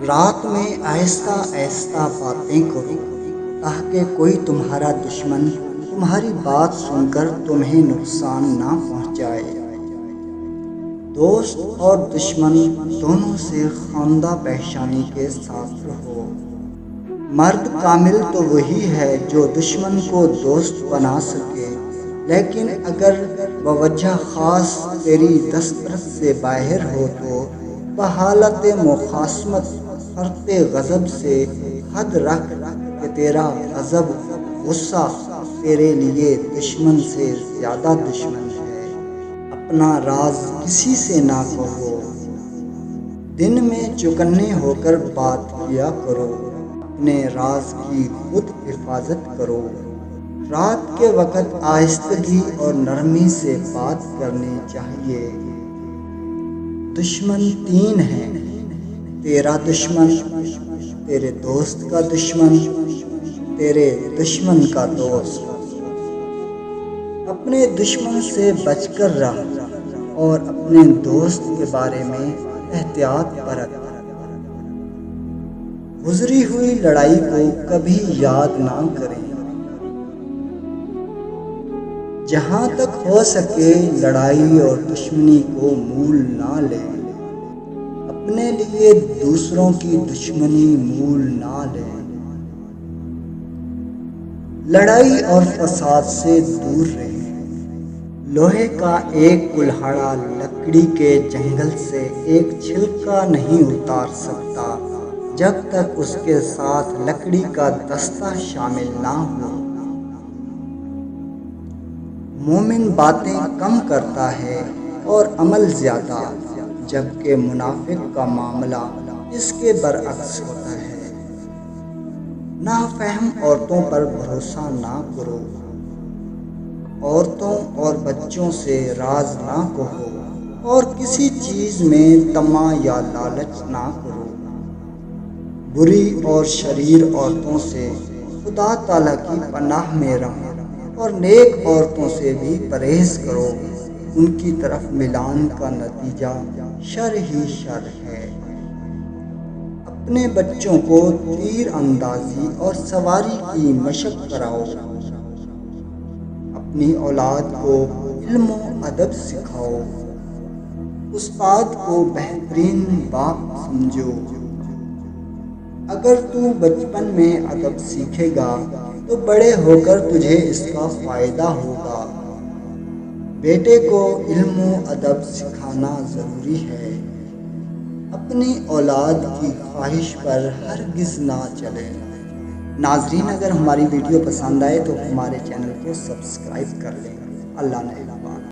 رات میں آہستہ آہستہ باتیں کرو تاکہ کوئی تمہارا دشمن تمہاری بات سن کر تمہیں نقصان نہ پہنچائے۔ دوست اور دشمن دونوں سے خواندہ پیشانی کے ساتھ رہو۔ مرد کامل تو وہی ہے جو دشمن کو دوست بنا سکے، لیکن اگر بوجہ خاص تیری دسترس سے باہر ہو تو بحالت مخاصمت فرط غضب سے حد رکھ کہ تیرا غضب غصہ تیرے لیے دشمن سے زیادہ دشمن ہے۔ اپنا راز کسی سے نہ کہو، دن میں چوکنے ہو کر بات کیا کرو، اپنے راز کی خود حفاظت کرو۔ رات کے وقت آہستگی اور نرمی سے بات کرنی چاہیے۔ دشمن تین ہیں: تیرا دشمن، تیرے دوست کا دشمن، تیرے دشمن کا دوست۔ اپنے دشمن سے بچ کر رہ اور اپنے دوست کے بارے میں احتیاط برت۔ گزری ہوئی لڑائی کو کبھی یاد نہ کریں۔ جہاں تک ہو سکے لڑائی اور دشمنی کو مول نہ لیں۔ اپنے لیے دوسروں کی دشمنی مول نہ لیں۔ لڑائی اور فساد سے دور رہیں۔ لوہے کا ایک کلہاڑا لکڑی کے جنگل سے ایک چھلکا نہیں اتار سکتا جب تک اس کے ساتھ لکڑی کا دستہ شامل نہ ہو۔ مومن باتیں کم کرتا ہے اور عمل زیادہ، جبکہ منافق کا معاملہ اس کے برعکس ہوتا ہے۔ نافہم عورتوں پر بھروسہ نہ کرو۔ عورتوں اور بچوں سے راز نہ کہو اور کسی چیز میں طمع یا لالچ نہ کرو۔ بری اور شریر عورتوں سے خدا تعالیٰ کی پناہ میں رہو اور نیک عورتوں سے بھی پرہیز کرو، ان کی طرف میلان کا نتیجہ شر ہی شر ہے۔ اپنے بچوں کو تیر اندازی اور سواری کی مشق کراؤ۔ اپنی اولاد کو علم و ادب سکھاؤ۔ استاد کو بہترین باپ سمجھو۔ اگر تو بچپن میں ادب سیکھے گا تو بڑے ہو کر تجھے اس کا فائدہ ہوگا۔ بیٹے کو علم و ادب سکھانا ضروری ہے۔ اپنی اولاد کی خواہش پر ہرگز نہ چلیں۔ ناظرین، اگر ہماری ویڈیو پسند آئے تو ہمارے چینل کو سبسکرائب کر لیں۔ اللہ نے